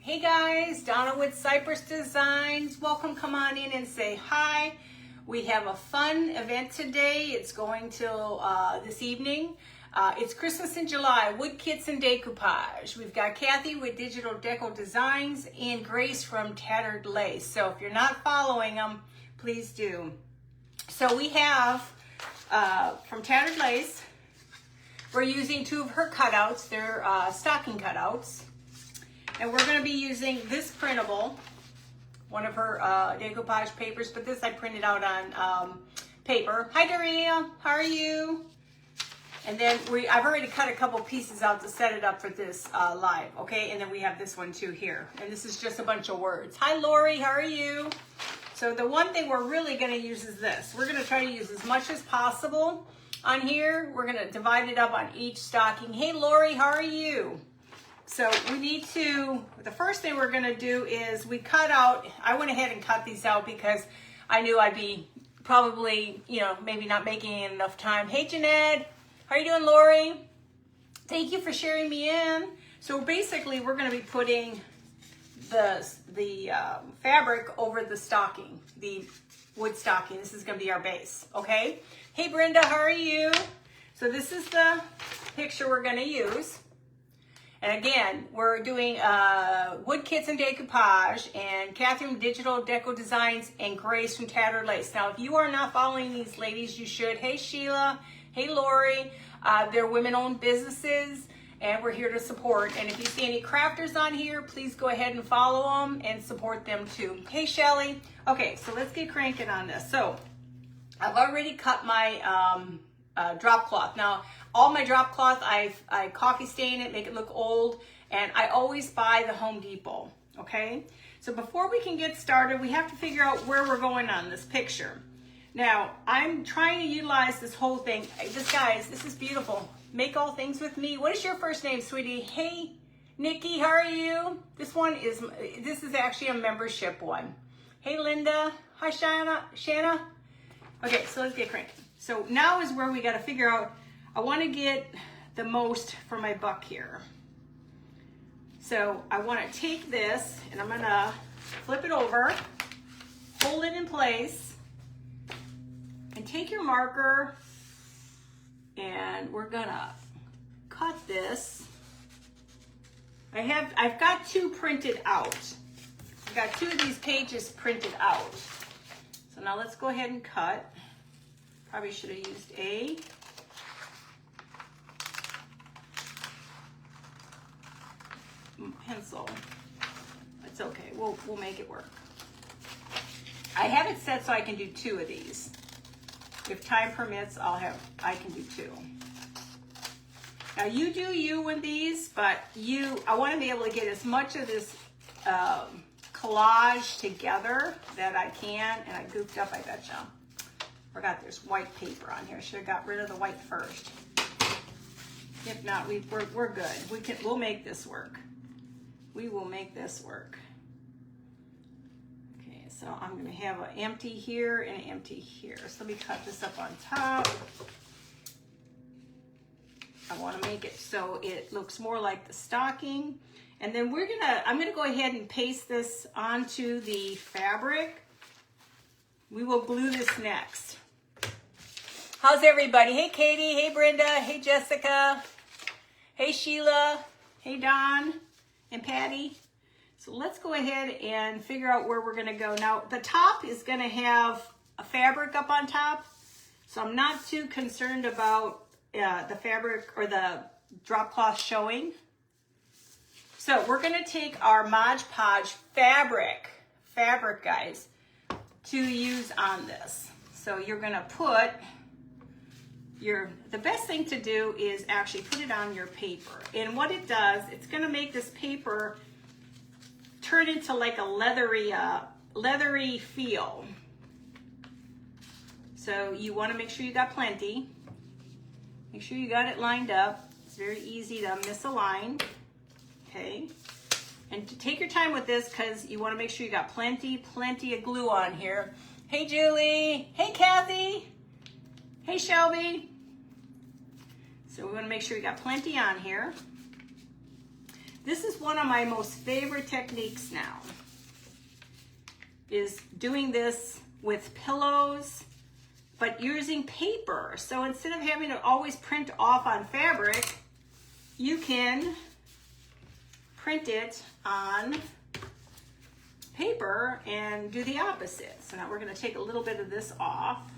Hey guys, Donna with Cypress Designs. Welcome, come on in and say hi. We have a fun event today. It's going till this evening. It's Christmas in July, wood kits and decoupage. We've got Kathy with Digital Deco Designs and Grace from Tattered Lace. So if you're not following them, please do. So we have from Tattered Lace, we're using two of her cutouts. They're stocking cutouts. And we're going to be using this printable, one of her decoupage papers, but this I printed out on paper. Hi Daria, how are you? And then I've already cut a couple pieces out to set it up for this live, okay? And then we have this one too here. And this is just a bunch of words. Hi Lori, how are you? So the one thing we're really going to use is this. We're going to try to use as much as possible on here. We're going to divide it up on each stocking. Hey Lori, how are you? So we need to, the first thing we're gonna do is we cut out, I went ahead and cut these out because I knew I'd be probably, maybe not making enough time. Hey Jeanette, how are you doing Lori? Thank you for sharing me in. So basically we're gonna be putting the fabric over the stocking, the wood stocking. This is gonna be our base, okay? Hey Brenda, how are you? So this is the picture we're gonna use. And again, we're doing wood kits and decoupage, and Catherine from Digital Deco Designs and Grace from Tattered Lace. Now, if you are not following these ladies, you should. Hey Sheila, hey Lori, they're women-owned businesses, and we're here to support. And if you see any crafters on here, please go ahead and follow them and support them too. Hey Shelly. Okay, so let's get cranking on this. So I've already cut my drop cloth. Now, all my drop cloth, I coffee stain it, make it look old, and I always buy the Home Depot, okay? So before we can get started, we have to figure out where we're going on this picture. Now, I'm trying to utilize this whole thing. Guys, this is beautiful. Make all things with me. What is your first name, sweetie? Hey, Nikki, how are you? This is actually a membership one. Hey, Linda. Hi, Shanna. Okay, so let's get cranking. So now is where we got to figure out, I want to get the most for my buck here. So I want to take this and I'm going to flip it over, hold it in place, and take your marker, and we're going to cut this. I've got two printed out. I've got two of these pages printed out. So now let's go ahead and cut. Probably should have used a pencil. It's okay. We'll make it work. I have it set so I can do two of these. If time permits, I can do two. Now you do you with these, but I want to be able to get as much of this collage together that I can, and I goofed up, I betcha. Forgot there's white paper on here. Should have got rid of the white first. If not, we're good. We'll make this work. We will make this work. Okay, so I'm going to have an empty here and an empty here. So let me cut this up on top. I want to make it so it looks more like the stocking. And then I'm going to go ahead and paste this onto the fabric. We will glue this next. How's everybody? Hey Katie, hey Brenda, hey Jessica, hey Sheila, hey Don and Patty. So let's go ahead and figure out where we're going to go. Now the top is going to have a fabric up on top, so I'm not too concerned about the fabric or the drop cloth showing. So we're going to take our Modge Podge fabric guys, to use on this. So you're going to put the best thing to do is actually put it on your paper. And what it does, it's going to make this paper turn into like a leathery feel. So you want to make sure you got plenty. Make sure you got it lined up. It's very easy to misalign. Okay. And to take your time with this because you want to make sure you got plenty of glue on here. Hey Julie. Hey Kathy. Hey Shelby. So we want to make sure we got plenty on here. This is one of my most favorite techniques now, is doing this with pillows, but using paper. So instead of having to always print off on fabric, you can print it on paper and do the opposite. So now we're going to take a little bit of this off.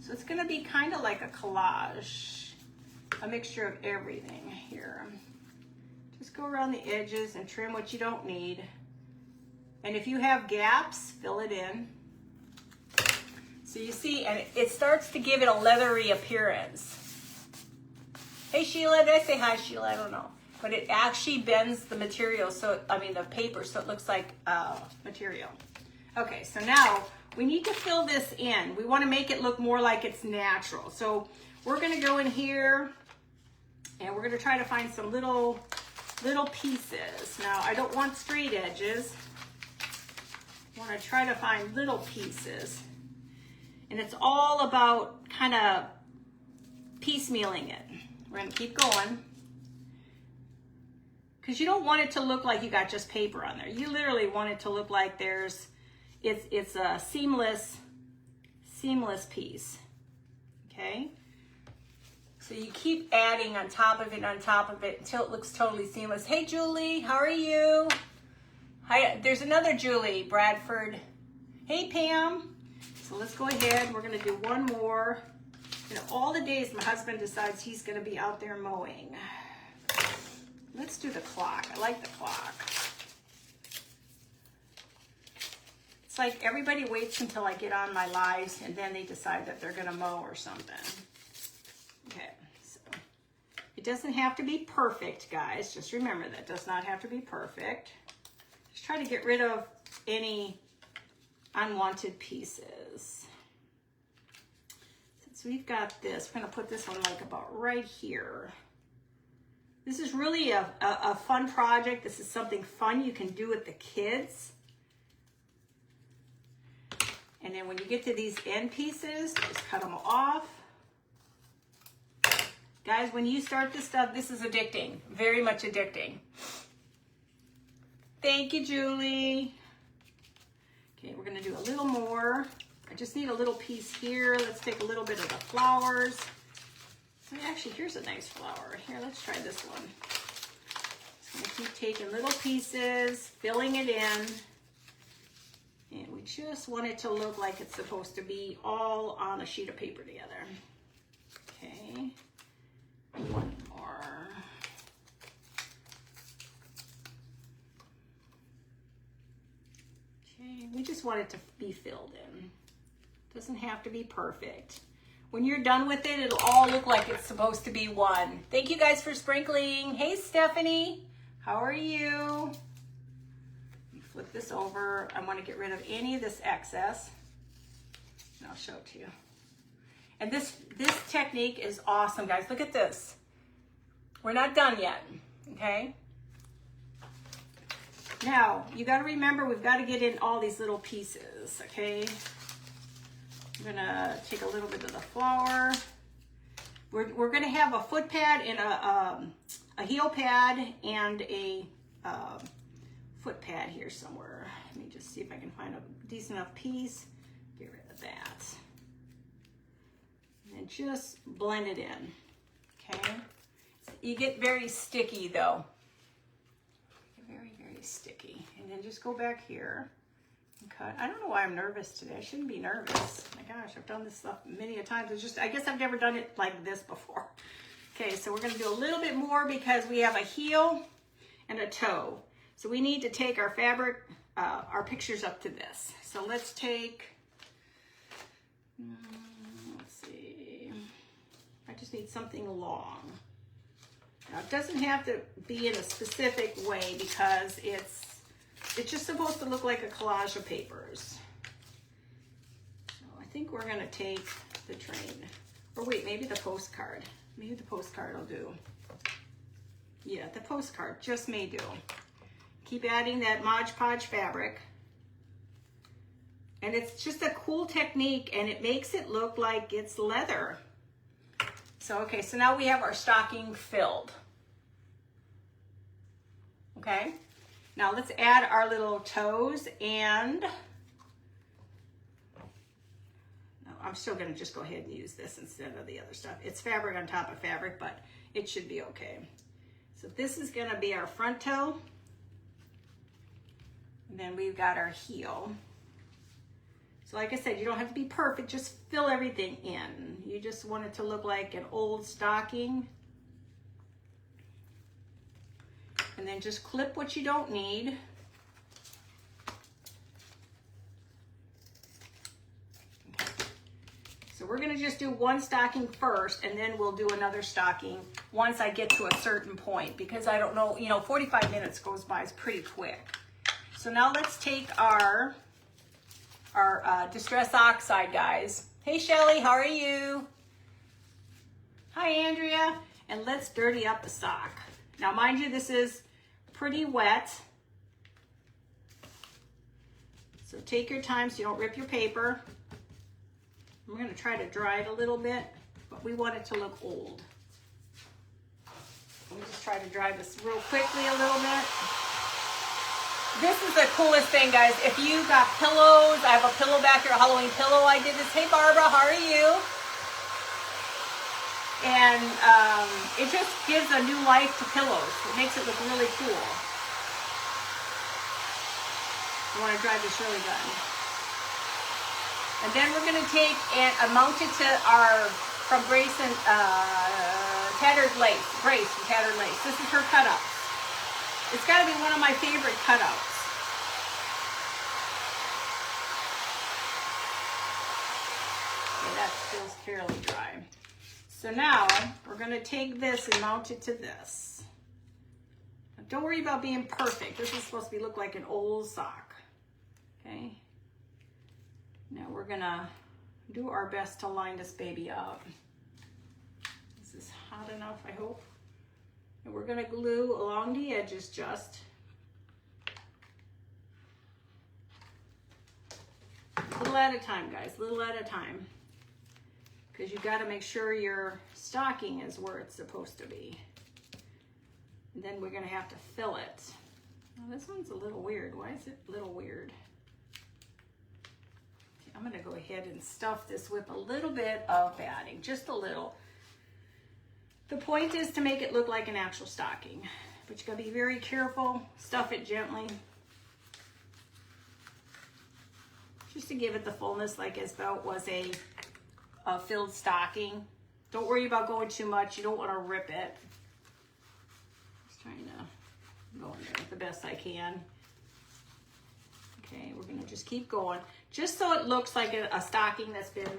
So it's going to be kind of like a collage, a mixture of everything here. Just go around the edges and trim what you don't need. And if you have gaps, fill it in. So you see, and it starts to give it a leathery appearance. Hey Sheila, did I say hi Sheila? I don't know. But it actually bends the material, so I mean the paper, so it looks like material. Okay, so now we need to fill this in. We want to make it look more like it's natural. So we're going to go in here and we're going to try to find some little pieces. Now I don't want straight edges. I want to try to find little pieces. And it's all about kind of piecemealing it. We're going to keep going. Because you don't want it to look like you got just paper on there. You literally want it to look like it's a seamless piece. Okay? So you keep adding on top of it until it looks totally seamless. Hey Julie, how are you? Hi, there's another Julie, Bradford. Hey Pam. So let's go ahead, we're gonna do one more. You know, all the days my husband decides he's gonna be out there mowing. Let's do the clock, I like the clock. It's like everybody waits until I get on my lives and then they decide that they're gonna mow or something. Okay, so it doesn't have to be perfect, guys. Just remember that does not have to be perfect. Just try to get rid of any unwanted pieces. Since we've got this, we're gonna put this one like about right here. This is really a fun project. This is something fun you can do with the kids. And then when you get to these end pieces, just cut them off. Guys, when you start this stuff, this is addicting, very much addicting. Thank you, Julie. Okay, we're gonna do a little more. I just need a little piece here. Let's take a little bit of the flowers. Actually, here's a nice flower. Here, let's try this one. Just gonna keep taking little pieces, filling it in. And we just want it to look like it's supposed to be all on a sheet of paper together. Okay, one more. Okay, we just want it to be filled in. Doesn't have to be perfect. When you're done with it, it'll all look like it's supposed to be one. Thank you guys for sprinkling. Hey, Stephanie, how are you? Flip this over. I want to get rid of any of this excess. And I'll show it to you. And this technique is awesome, guys. Look at this. We're not done yet, okay? Now, you got to remember, we've got to get in all these little pieces, okay? I'm gonna take a little bit of the flour. We're gonna have a foot pad and a heel pad and a foot pad here somewhere. Let me just see if I can find a decent enough piece. Get rid of that. And just blend it in, okay? You get very sticky though. Very, very sticky. And then just go back here. Cut. I don't know why I'm nervous today. I shouldn't be nervous. My gosh, I've done this stuff many a times. It's just, I guess I've never done it like this before. Okay, so we're gonna do a little bit more because we have a heel and a toe. So we need to take our fabric, our pictures up to this. So let's take, let's see. I just need something long. Now it doesn't have to be in a specific way because it's just supposed to look like a collage of papers. So I think we're gonna take the train. Or wait, maybe the postcard. Maybe the postcard will do. Yeah, the postcard just may do. Keep adding that Modge Podge fabric. And it's just a cool technique and it makes it look like it's leather. So, okay, so now we have our stocking filled. okay? Now let's add our little toes, and I'm still gonna just go ahead and use this instead of the other stuff. It's fabric on top of fabric, but it should be okay. So this is gonna be our front toe, and then we've got our heel. So like I said, you don't have to be perfect, just fill everything in. You just want it to look like an old stocking. And then just clip what you don't need. Okay. So we're gonna just do one stocking first, and then we'll do another stocking once I get to a certain point, because I don't know, you know, 45 minutes goes by, it's pretty quick. So now let's take our Distress Oxide, guys. Hey Shelly, how are you? Hi Andrea. And let's dirty up the sock. Now mind you, this is pretty wet. So take your time so you don't rip your paper. I'm gonna try to dry it a little bit, but we want it to look old. Let me just try to dry this real quickly a little bit. This is the coolest thing, guys. If you got pillows, I have a pillow back here, a Halloween pillow. I did this. Hey, Barbara, how are you? And it just gives a new life to pillows. It makes it look really cool. You want to dry this really good. And then we're going to take and mount it to our, from Grace and Tattered Lace. Grace and Tattered Lace. This is her cutouts. It's got to be one of my favorite cutouts. Okay, that feels fairly dry. So now we're going to take this and mount it to this. Now, don't worry about being perfect. This is supposed to look like an old sock. Okay. Now we're going to do our best to line this baby up. This is hot enough, I hope. And we're going to glue along the edges just. Little at a time, guys, little at a time. Because you've got to make sure your stocking is where it's supposed to be. And then we're going to have to fill it. Well, this one's a little weird. Why is it a little weird? Okay, I'm going to go ahead and stuff this with a little bit of padding, just a little. The point is to make it look like an actual stocking, but you gotta be very careful, stuff it gently. Just to give it the fullness like as though it was a filled stocking. Don't worry about going too much, you don't wanna rip it. Just trying to go in there the best I can. Okay, we're gonna just keep going, just so it looks like a stocking that's been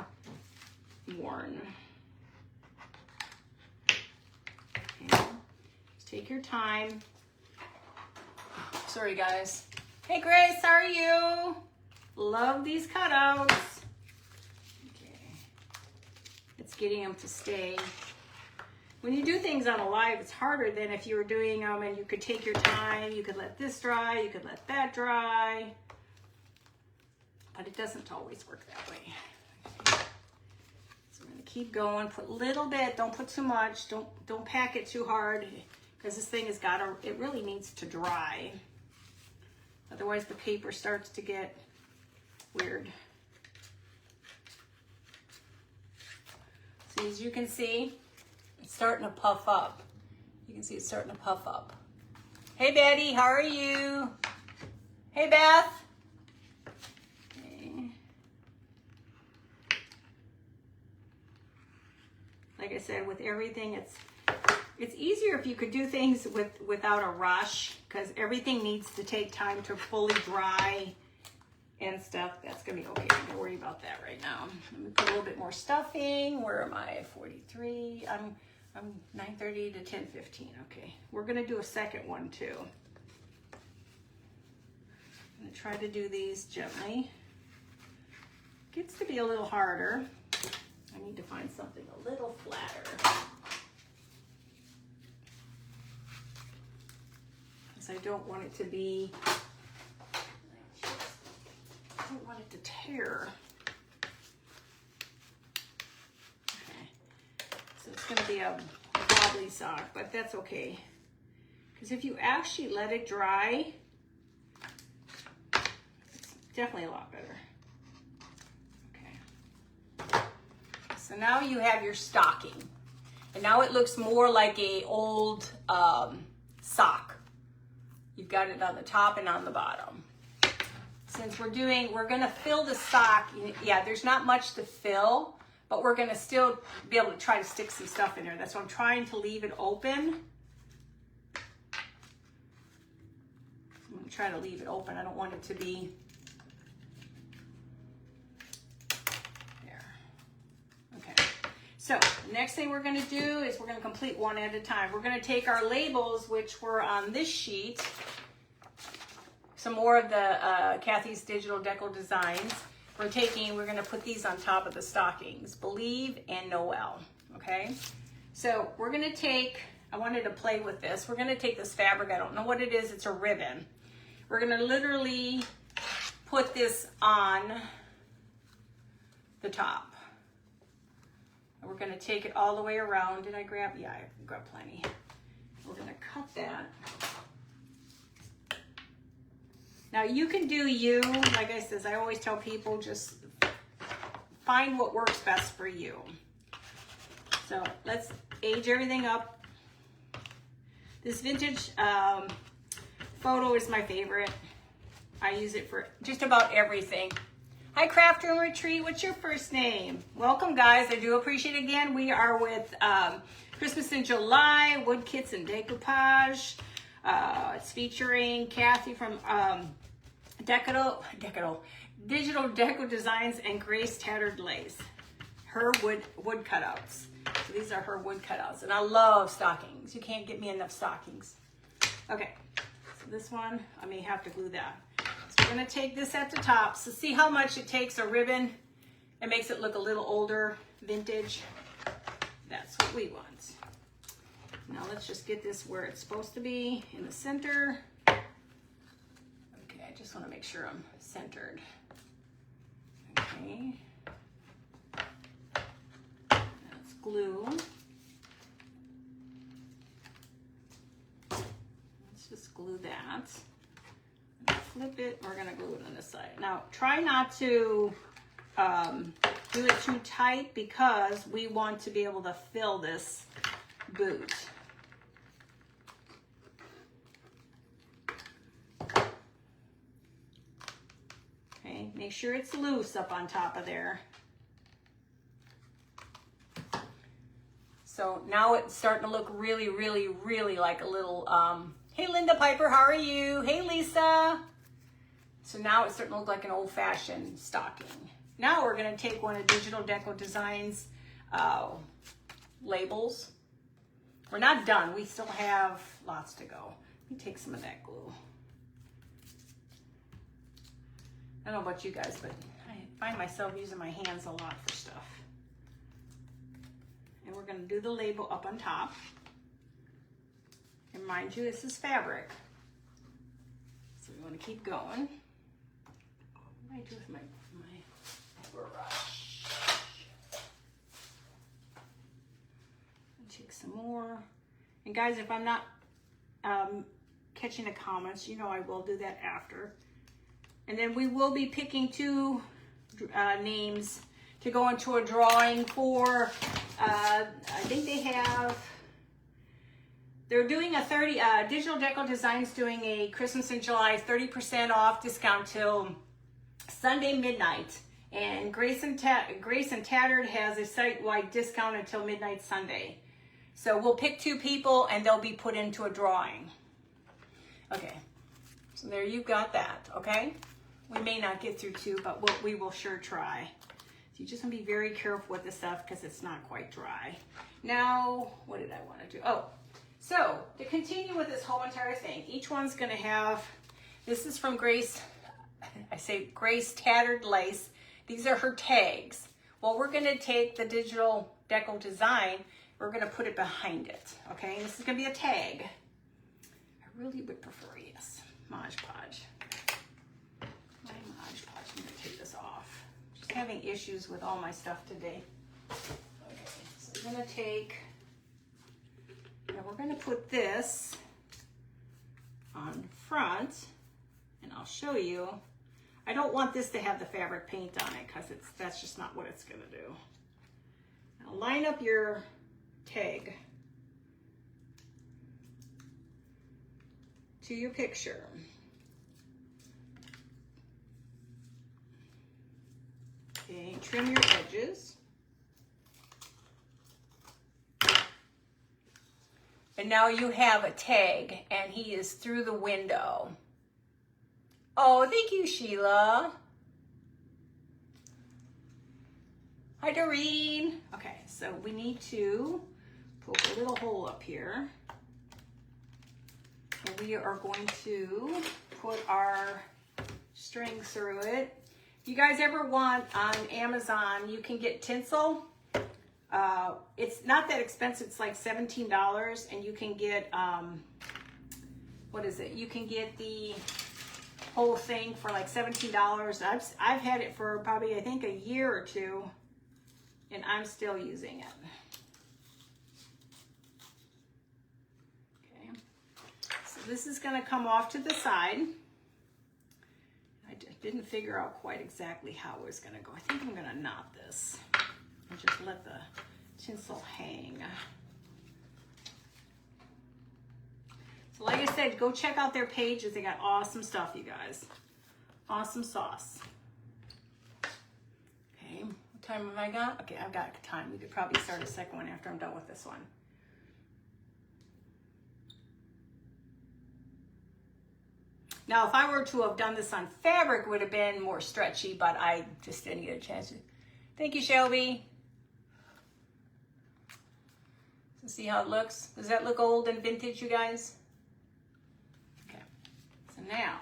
worn. Take your time. Sorry, guys. Hey, Grace, how are you? Love these cutouts. Okay. It's getting them to stay. When you do things on a live, it's harder than if you were doing them and you could take your time. You could let this dry. You could let that dry. But it doesn't always work that way. Okay. So we're going to keep going. Put a little bit. Don't put too much. Don't pack it too hard. Because this thing has got to, it really needs to dry. Otherwise the paper starts to get weird. So as you can see, it's starting to puff up. You can see it's starting to puff up. Hey Betty, how are you? Hey Beth. Okay. Like I said, with everything, it's easier if you could do things without a rush, because everything needs to take time to fully dry and stuff. That's gonna be okay. Don't worry about that right now. Let me put a little bit more stuffing. Where am I? 43. I'm 9:30 to 10:15. Okay. We're gonna do a second one too. I'm gonna try to do these gently. Gets to be a little harder. I need to find something a little flatter. I don't want it to be, I don't want it to tear. Okay, so it's going to be a wobbly sock, but that's okay. Because if you actually let it dry, it's definitely a lot better. Okay. So now you have your stocking. And now it looks more like a old sock. You've got it on the top and on the bottom. Since we're gonna fill the sock, yeah, there's not much to fill, but we're gonna still be able to try to stick some stuff in there. That's why I'm trying to leave it open. I'm gonna try to leave it open. I don't want it to be there. Okay, so the next thing we're gonna do is we're gonna complete one at a time. We're gonna take our labels, which were on this sheet, some more of the Kathy's Digital Deco Designs. We're gonna put these on top of the stockings, Believe and Noel, okay? So we're gonna take, I wanted to play with this. We're gonna take this fabric, I don't know what it is, it's a ribbon. We're gonna literally put this on the top. And we're gonna take it all the way around. Did I grab? Yeah, I grabbed plenty. We're gonna cut that. Now you can do you, like I said, I always tell people, just find what works best for you. So let's age everything up. This vintage photo is my favorite. I use it for just about everything. Hi Craft Room Retreat, what's your first name? Welcome guys, I do appreciate it again. We are with Christmas in July, Wood Kits and Decoupage. It's featuring Kathy from Digital Deco Designs and Grace Tattered Lace. Her wood cutouts. So these are her wood cutouts. And I love stockings. You can't get me enough stockings. Okay, so this one, I may have to glue that. So we're gonna take this at the top. So see how much it takes a ribbon? It makes it look a little older, vintage. That's what we want. Now let's just get this where it's supposed to be, in the center. Okay, I just want to make sure I'm centered. Okay. That's glue. Let's just glue that. Flip it, we're gonna glue it on this side. Now try not to do it too tight because we want to be able to fill this boot. Okay, make sure it's loose up on top of there. So now it's starting to look really, really, really like a little, hey Linda Piper, how are you? Hey Lisa. So now it's starting to look like an old-fashioned stocking. Now we're gonna take one of Digital Deco Designs labels. We're not done, we still have lots to go. Let me take some of that glue. I don't know about you guys, but I find myself using my hands a lot for stuff. And we're gonna do the label up on top. And mind you, this is fabric. So we wanna keep going. What do I do with my brush? Take some more. And guys, if I'm not catching the comments, you know I will do that after. And then we will be picking two names to go into a drawing for, I think they're doing a Digital Deco Designs doing a Christmas in July 30% off discount till Sunday midnight. And Grace and Tattered has a site-wide discount until midnight Sunday. So we'll pick two people and they'll be put into a drawing. Okay, so there you got that, okay? We may not get through two, but we will sure try. So you just want to be very careful with this stuff because it's not quite dry. Now, what did I want to do? Oh, so to continue with this whole entire thing, each one's going to have, this is from Grace, I say Grace Tattered Lace. These are her tags. Well, we're going to take the Digital Deco Design, we're going to put it behind it, okay? This is going to be a tag. I really would prefer, yes, Modge Podge. My Modge Podge, I'm going to take this off. Just having issues with all my stuff today. Okay, so we're going to take, now we're going to put this front, and I'll show you. I don't want this to have the fabric paint on it because that's just not what it's gonna do. Now line up your tag to your picture. Okay, trim your edges. And now you have a tag, and he is through the window. Oh, thank you, Sheila. Hi, Doreen. Okay, so we need to poke a little hole up here. And we are going to put our string through it. If you guys ever want on Amazon, you can get tinsel. It's not that expensive. It's like $17, and you can get, what is it? You can get the whole thing for like $17. I've had it for probably, I think, a year or two, and I'm still using it. Okay, so this is going to come off to the side. I didn't figure out quite exactly how it was going to go. I think I'm going to knot this and just let the tinsel hang. So like I said, go check out their pages. They got awesome stuff, you guys. Awesome sauce. Okay, what time have I got? Okay, I've got time. We could probably start a second one after I'm done with this one. Now, if I were to have done this on fabric, it would have been more stretchy, but I just didn't get a chance to. Thank you, Shelby. So see how it looks? Does that look old and vintage, you guys? Okay, so now,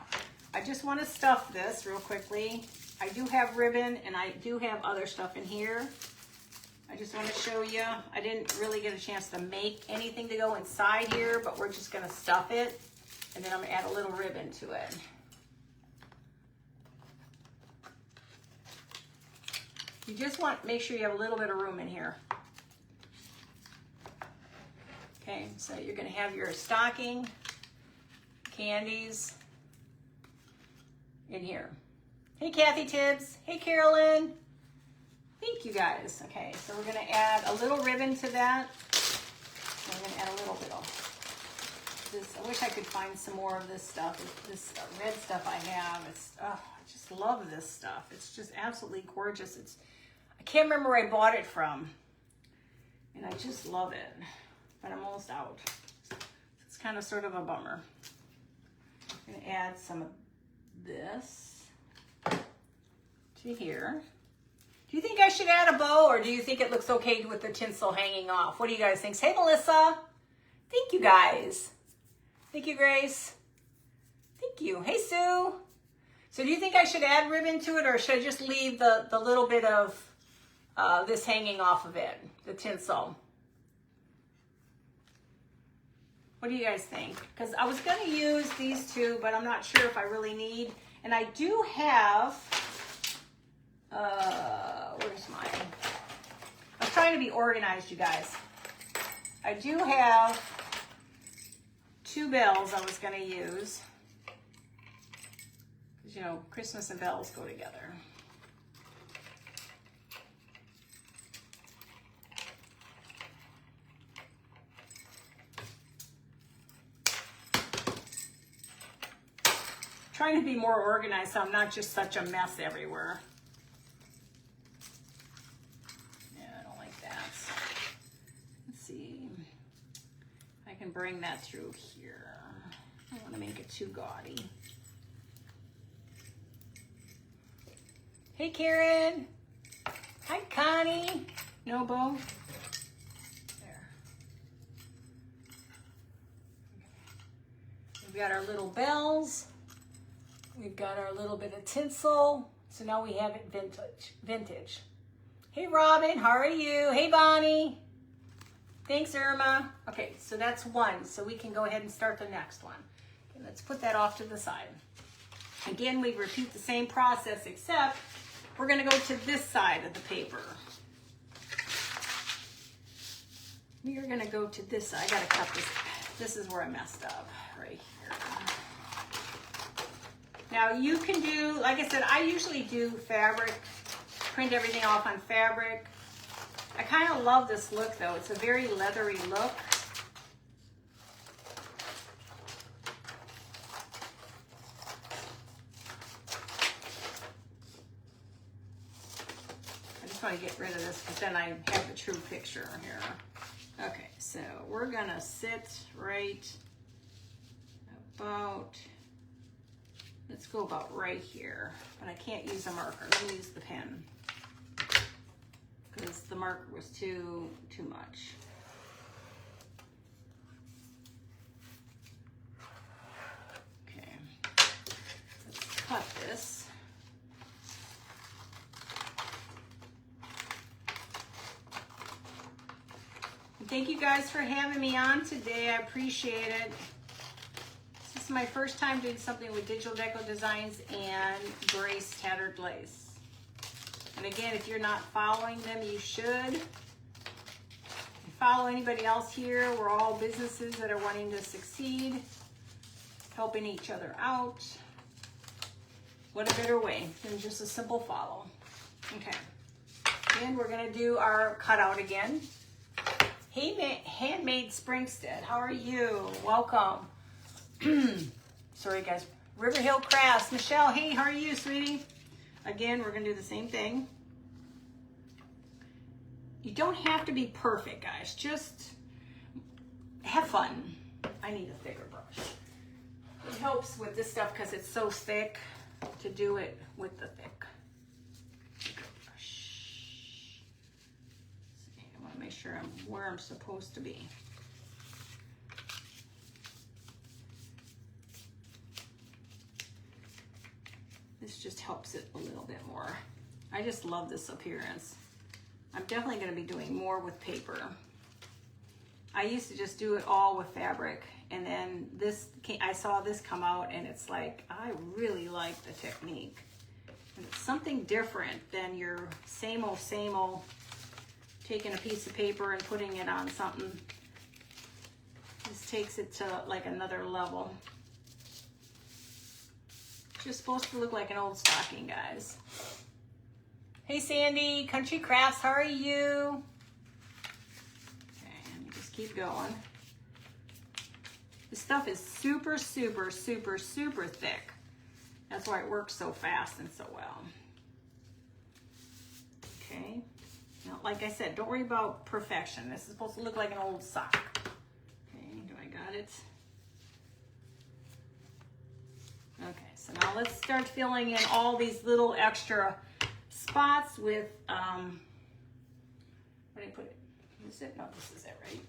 I just want to stuff this real quickly. I do have ribbon, and I do have other stuff in here. I just want to show you. I didn't really get a chance to make anything to go inside here, but we're just going to stuff it. And then I'm going to add a little ribbon to it. You just want to make sure you have a little bit of room in here. Okay, so you're going to have your stocking, candies in here. Hey, Kathy Tibbs. Hey, Carolyn. Thank you, guys. Okay, so we're going to add a little ribbon to that. We're going to add a little bit of this. I wish I could find some more of this stuff. This red stuff I have. I just love this stuff. It's just absolutely gorgeous. I can't remember where I bought it from, and I just love it. But I'm almost out. It's kind of sort of a bummer. I'm going to add some of this to here. Do you think I should add a bow, or do you think it looks okay with the tinsel hanging off? What do you guys think? Hey, Melissa. Thank you, guys. Thank you, Grace. Thank you. Hey, Sue. So do you think I should add ribbon to it, or should I just leave the little bit of this hanging off of it, the tinsel? What do you guys think? Because I was going to use these two, but I'm not sure if I really need. And I do have, where's mine? I was trying to be organized, you guys. I do have 2 bells I was going to use. Because, you know, Christmas and bells go together. Trying to be more organized so I'm not just such a mess everywhere. Yeah, I don't like that. Let's see. I can bring that through here. I don't want to make it too gaudy. Hey, Karen. Hi, Connie. No bow. There. We've got our little bells. We've got our little bit of tinsel. So now we have it vintage. Hey, Robin, how are you? Hey, Bonnie. Thanks, Irma. Okay, so that's one. So we can go ahead and start the next one. Okay, let's put that off to the side. Again, we repeat the same process, except we're going to go to this side of the paper. We are going to go to this side. I got to cut this. This is where I messed up, right here. Now you can do, like I said, I usually do fabric, print everything off on fabric. I kind of love this look though. It's a very leathery look. I just want to get rid of this because then I have the true picture here. Okay, so we're gonna sit right about, let's go about right here, but I can't use a marker. Let me use the pen because the marker was too much. Okay, let's cut this. And thank you guys for having me on today. I appreciate it. This is my first time doing something with Digital Deco Designs and Grace Tattered Lace. And again, if you're not following them, you should. Follow anybody else here. We're all businesses that are wanting to succeed, helping each other out. What a better way than just a simple follow. Okay. Then we're gonna do our cutout again. Hey, Handmade Springstead, how are you? Welcome. Sorry guys. River Hill Crafts, Michelle, hey, how are you, sweetie? Again, we're gonna do the same thing. You don't have to be perfect, guys. Just have fun. I need a thicker brush. It helps with this stuff because it's so thick to do it with the thicker brush. See, I want to make sure I'm where I'm supposed to be. This just helps it a little bit more. I just love this appearance. I'm definitely going to be doing more with paper. I used to just do it all with fabric, and then I saw this come out, and it's like, I really like the technique. And it's something different than your same old, taking a piece of paper and putting it on something. This takes it to like another level. Just supposed to look like an old stocking, guys. Hey Sandy, Country Crafts, how are you? Okay, let me just keep going. This stuff is super, super, super, super thick. That's why it works so fast and so well. Okay, now like I said, don't worry about perfection. This is supposed to look like an old sock. Okay, do I got it? Okay, so now let's start filling in all these little extra spots with, where did I put it? Is it? No, this is it, right?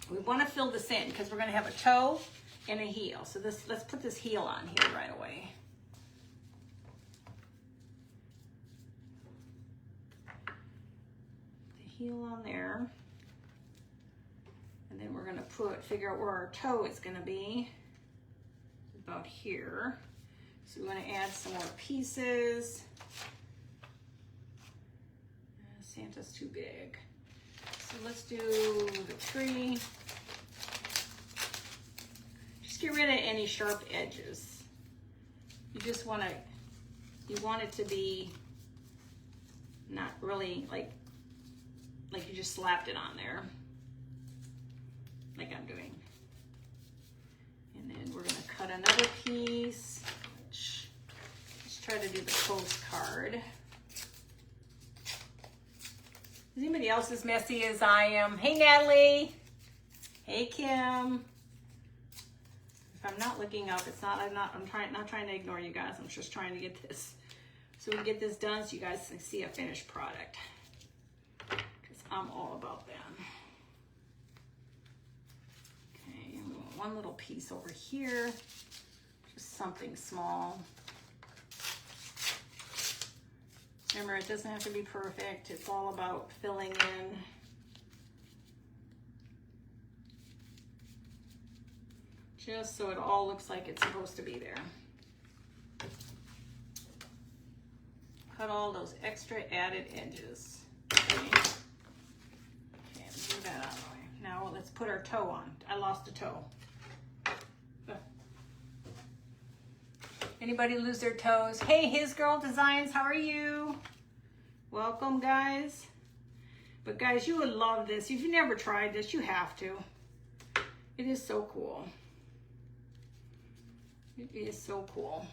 We want to fill this in because we're going to have a toe and a heel. So let's put this heel on here right away. The heel on there. And then we're going to figure out where our toe is going to be. About here. So we want to add some more pieces. Santa's too big. So let's do the tree. Just get rid of any sharp edges. You just want it to be not really like you just slapped it on there. Like I'm doing. And then we're gonna cut another piece, which, let's try to do the postcard. Is anybody else as messy as I am? Hey Natalie. Hey Kim. If I'm not looking up, it's not, I'm not trying to ignore you guys. I'm just trying to get this, so we can get this done so you guys can see a finished product. Because I'm all about that. One little piece over here, just something small. Remember, it doesn't have to be perfect. It's all about filling in. Just so it all looks like it's supposed to be there. Cut all those extra added edges. Okay, move that out of the way. Now let's put our toe on. I lost a toe. Anybody lose their toes? Hey, His Girl Designs, how are you? Welcome, guys. But guys, you would love this. If you've never tried this, you have to. It is so cool. It is so cool.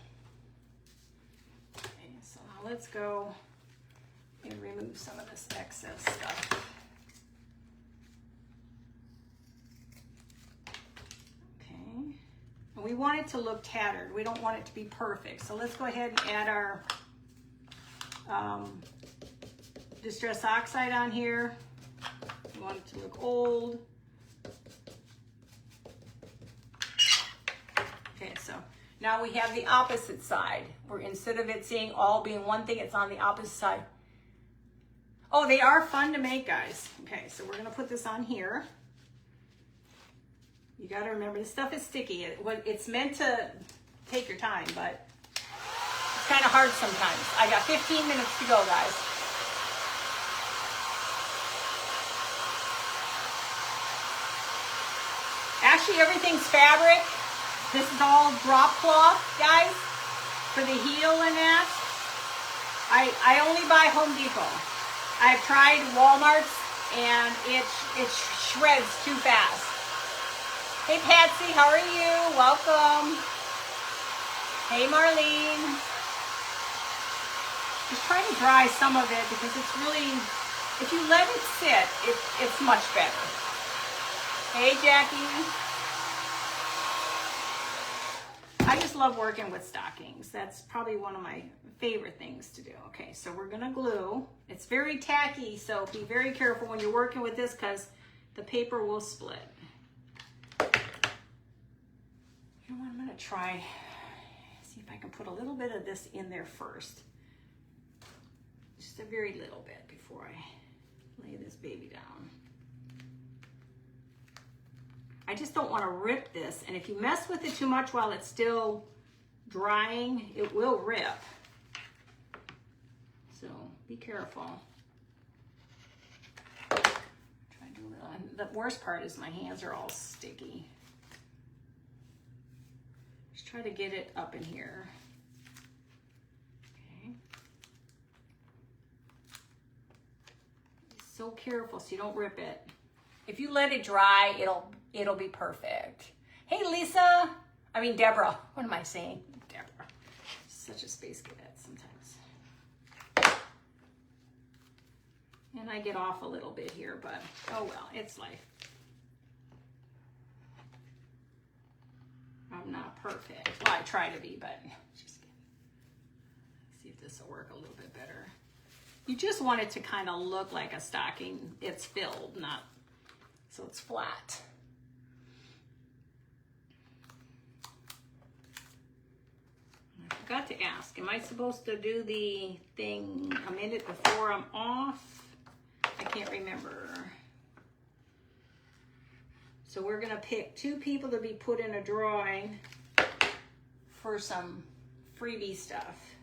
Okay, so now let's go and remove some of this excess stuff. Okay. And we want it to look tattered. We don't want it to be perfect. So let's go ahead and add our Distress Oxide on here. We want it to look old. Okay, so now we have the opposite side, where instead of it all being one thing, it's on the opposite side. Oh, they are fun to make, guys. Okay, so we're gonna put this on here. You gotta remember, this stuff is sticky. It's meant to take your time, but it's kind of hard sometimes. I got 15 minutes to go, guys. Actually, everything's fabric. This is all drop cloth, guys, for the heel and that. I only buy Home Depot. I've tried Walmart's and it shreds too fast. Hey Patsy, how are you? Welcome. Hey Marlene. Just try to dry some of it because it's really, if you let it sit, it's much better. Hey Jackie. I just love working with stockings. That's probably one of my favorite things to do. Okay, so we're gonna glue. It's very tacky, so be very careful when you're working with this because the paper will split. You know what, I'm gonna try, see if I can put a little bit of this in there first. Just a very little bit before I lay this baby down. I just don't want to rip this, and if you mess with it too much while it's still drying, it will rip. So be careful. Try to do a little. The worst part is my hands are all sticky. Just try to get it up in here. Okay. Be so careful so you don't rip it. If you let it dry, it'll be perfect. Hey, Lisa. I mean, Deborah. What am I saying? Deborah. Such a space cadet sometimes. And I get off a little bit here, but oh well, it's life. I'm not perfect. Well, I try to be, but just kidding. Let's see if this will work a little bit better. You just want it to kind of look like a stocking. It's filled, not so it's flat. I forgot to ask, am I supposed to do the thing a minute before I'm off? I can't remember. So we're gonna pick 2 people to be put in a drawing for some freebie stuff.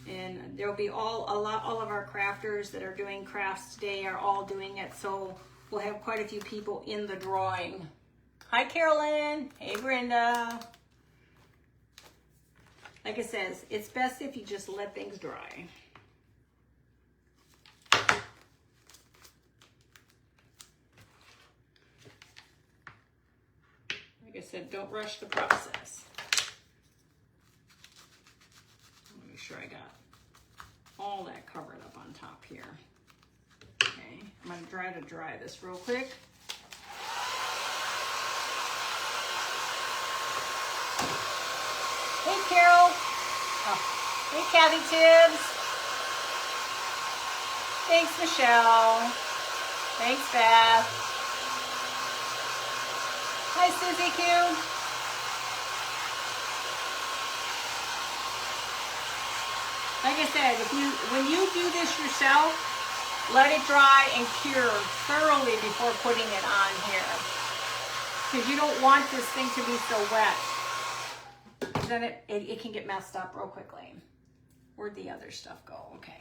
And there'll be all of our crafters that are doing crafts today are all doing it. So we'll have quite a few people in the drawing. Hi, Carolyn. Hey, Brenda. Like I said, it's best if you just let things dry. Like I said, don't rush the process. Let me make sure I got all that covered up on top here. Okay, I'm gonna try to dry this real quick. Hey Carol. Oh. Hey Kathy Tibbs. Thanks Michelle. Thanks Beth. Hi Susie Q. Like I said, when you do this yourself, let it dry and cure thoroughly before putting it on here. Because you don't want this thing to be so wet. Then it can get messed up real quickly. Where'd the other stuff go? Okay.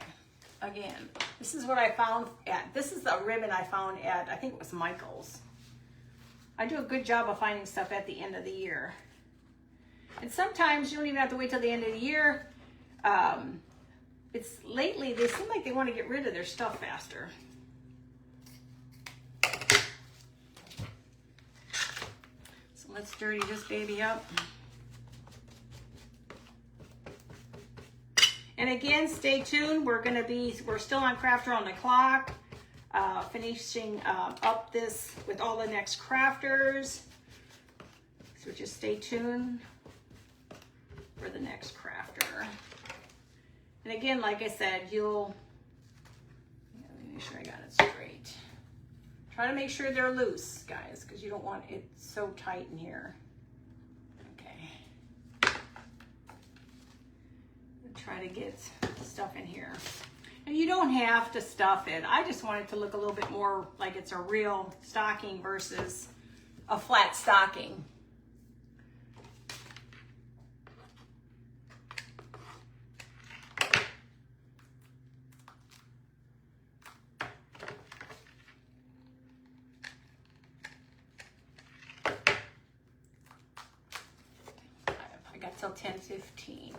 Again, this is what I found this is a ribbon I found at, I think it was Michael's. I do a good job of finding stuff at the end of the year. And sometimes you don't even have to wait till the end of the year. It's lately, they seem like they want to get rid of their stuff faster. So let's dirty this baby up. And again, stay tuned. We're still on Crafter on the Clock, finishing up this with all the next crafters. So just stay tuned for the next crafter. And again, like I said, let me make sure I got it straight. Try to make sure they're loose, guys, because you don't want it so tight in here. Try to get stuff in here. And you don't have to stuff it. I just want it to look a little bit more like it's a real stocking versus a flat stocking. I got till 10:15.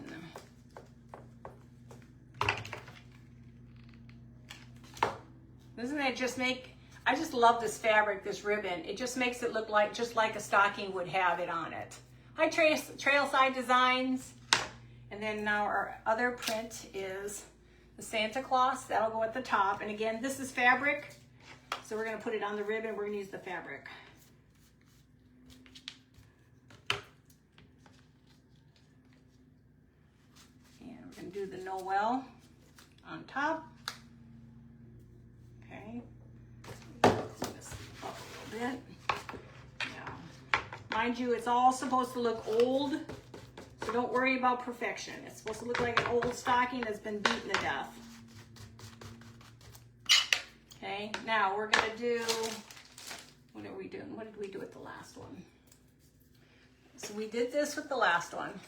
Doesn't that just make, I just love this fabric, this ribbon. It just makes it look like, just like a stocking would have it on it. Hi Trailside Designs. And then now our other print is the Santa Claus. That'll go at the top. And again, this is fabric. So we're gonna put it on the ribbon. We're gonna use the fabric. And we're gonna do the Noel on top. Okay, clean this up a little bit. Yeah. Mind you, it's all supposed to look old, so don't worry about perfection. It's supposed to look like an old stocking that's been beaten to death. Okay, now we're gonna do, what are we doing? What did we do with the last one? So we did this with the last one,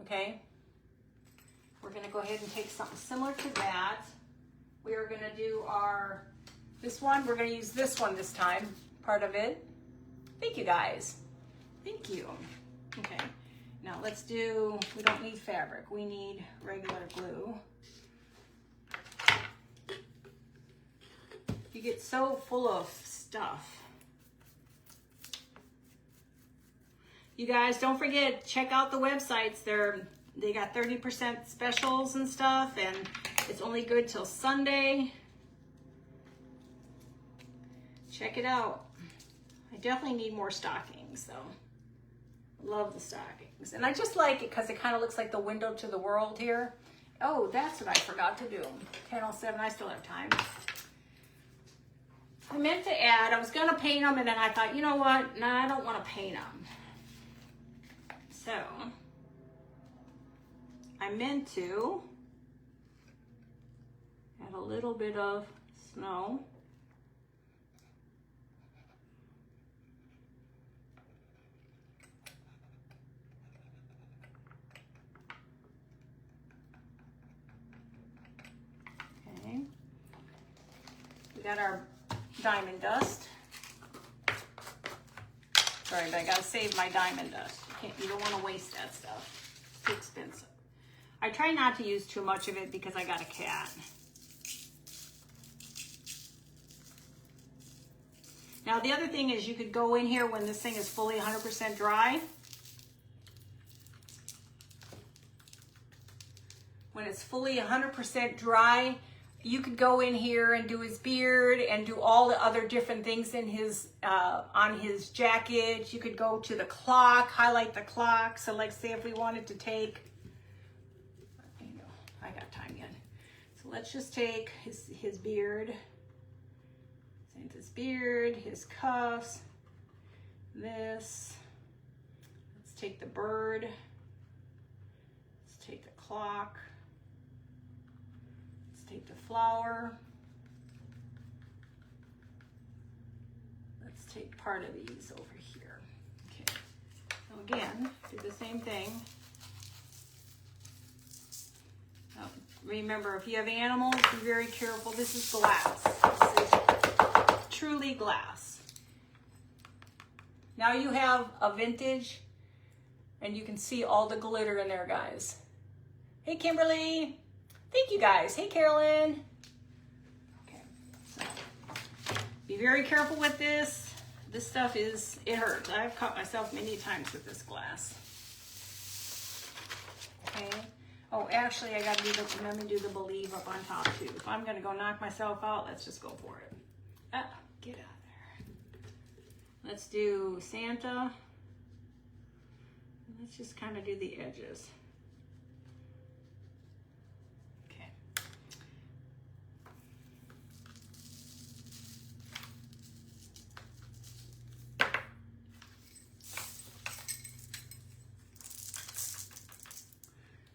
okay? We're gonna go ahead and take something similar to that. We are going to do this one. We're going to use this one this time, part of it. Thank you guys. Thank you. Okay, now let's do, we don't need fabric. We need regular glue. You get so full of stuff. You guys, don't forget, check out the websites. They got 30% specials and stuff, and it's only good till Sunday. Check it out. I definitely need more stockings, though. Love the stockings. And I just like it because it kind of looks like the window to the world here. Oh, that's what I forgot to do. 10:07, I still have time. I meant to add, I was going to paint them, and then I thought, you know what? Nah, I don't want to paint them. So, I meant to add a little bit of snow. Okay. We got our diamond dust. Sorry, but I gotta save my diamond dust. You don't want to waste that stuff. It's too expensive. I try not to use too much of it because I got a cat. Now the other thing is you could go in here when this thing is fully 100% dry. When it's fully 100% dry, you could go in here and do his beard and do all the other different things in his on his jacket. You could go to the clock, highlight the clock. So like say if we wanted to take, I got time yet. So let's just take his beard, Santa's beard, his cuffs, this. Let's take the bird. Let's take the clock. Let's take the flower. Let's take part of these over here. Okay. So again, do the same thing. Remember, if you have animals, be very careful. This is glass. This is truly glass. Now you have a vintage And you can see all the glitter in there, guys. Hey, Kimberly. Thank you, guys. Hey, Carolyn. Okay. So, be very careful with this. This stuff it hurts. I've cut myself many times with this glass. Okay. Oh, actually, let me do the believe up on top too. If I'm gonna go knock myself out, let's just go for it. Ah, get out of there. Let's do Santa. Let's just kind of do the edges. Okay.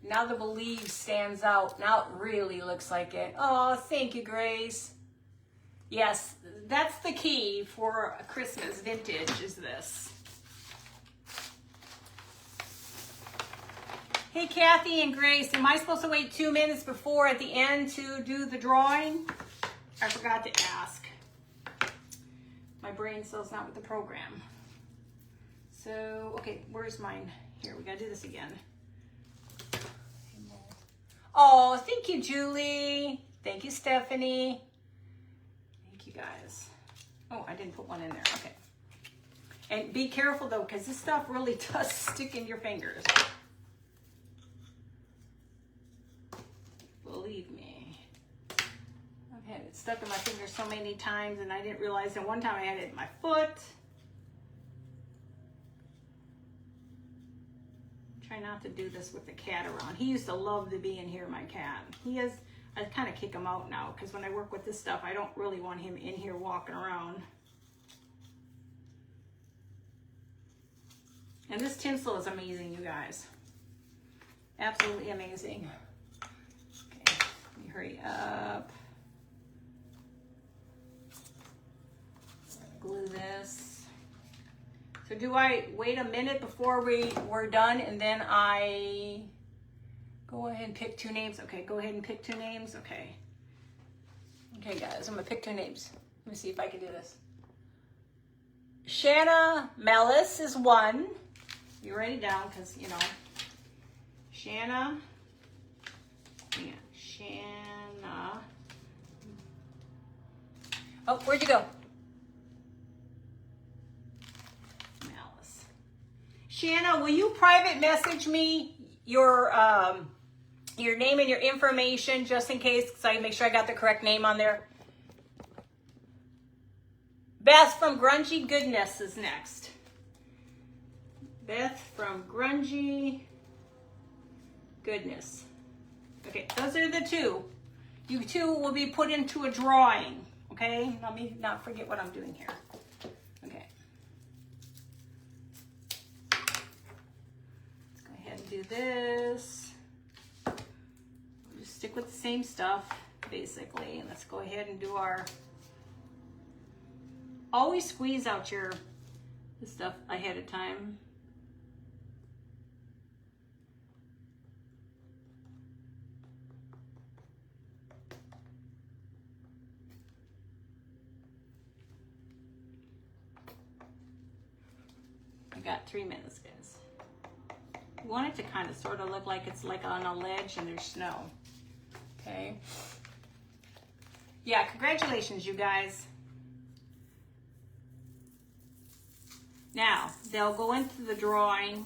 Now the believe stands out. Now it really looks like it. Oh, thank you, Grace. Yes, that's the key for a Christmas vintage is this. Hey, Kathy and Grace, am I supposed to wait 2 minutes before at the end to do the drawing? I forgot to ask. My brain still's not with the program. So, okay, where's mine? Here, we gotta do this again. Oh, thank you, Julie. Thank you, Stephanie. Thank you, guys. Oh, I didn't put one in there. Okay. And be careful, though, because this stuff really does stick in your fingers. Believe me. I've had it stuck in my fingers so many times, and I didn't realize that one time I had it in my foot. Try not to do this with the cat around. He used to love to be in here, my cat. I kind of kick him out now because when I work with this stuff, I don't really want him in here walking around. And this tinsel is amazing, you guys. Absolutely amazing. Okay, let me hurry up. Glue this. So do I wait a minute before we're done and then I go ahead and pick 2 names? Okay, go ahead and pick 2 names. Okay. Okay, guys, I'm gonna pick 2 names. Let me see if I can do this. Shanna Mellis is 1. You write it down because, you know, Shanna. Yeah, Shanna. Oh, where'd you go? Shanna, will you private message me your name and your information just in case, so I can make sure I got the correct name on there? Beth from Grungy Goodness is next. Beth from Grungy Goodness. Okay, those are the 2. You 2 will be put into a drawing. Okay, let me not forget what I'm doing here. Do this. We'll just stick with the same stuff basically, and let's go ahead and do our, always squeeze out the stuff ahead of time. I got 3 minutes, guys. You want it to kind of sort of look like it's like on a ledge and there's snow. Okay. Yeah, congratulations, you guys. Now, they'll go into the drawing.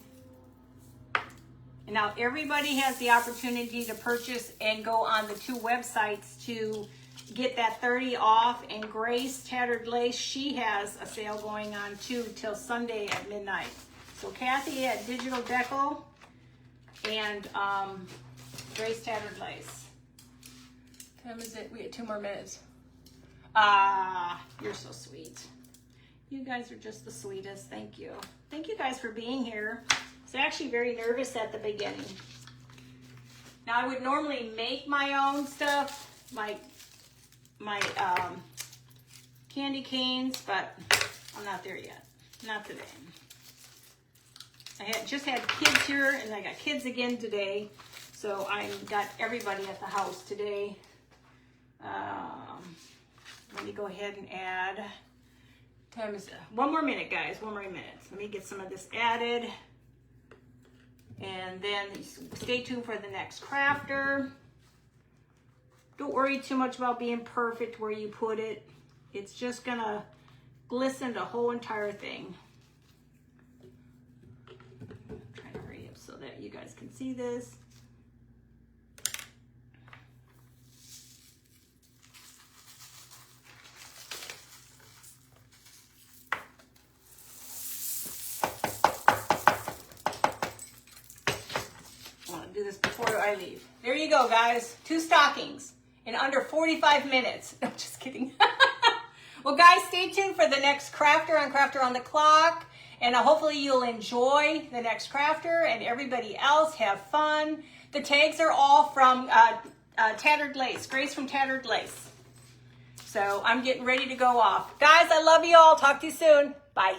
And now everybody has the opportunity to purchase and go on the 2 websites to get that 30 off. And Grace Tattered Lace, she has a sale going on too till Sunday at midnight. So Kathy at Digital Deco and Grace Tattered Lace. What time is it? We have 2 more minutes. You're so sweet. You guys are just the sweetest. Thank you. Thank you guys for being here. I was actually very nervous at the beginning. Now I would normally make my own stuff, my candy canes, but I'm not there yet. Not today. I just had kids here, and I got kids again today, so I got everybody at the house today. Let me go ahead and add. Time is 1 more minute, guys. 1 more minute. Let me get some of this added. And then stay tuned for the next crafter. Don't worry too much about being perfect where you put it. It's just gonna glisten the whole entire thing. I'm trying to hurry up so that you guys can see this. Do this before I leave. There you go, guys. 2 stockings in under 45 minutes. No, just kidding. Well, guys, stay tuned for the next crafter on Crafter on the Clock. And hopefully you'll enjoy the next crafter, and everybody else have fun. The tags are all from Tattered Lace, Grace from Tattered Lace. So I'm getting ready to go off. Guys, I love you all. Talk to you soon. Bye.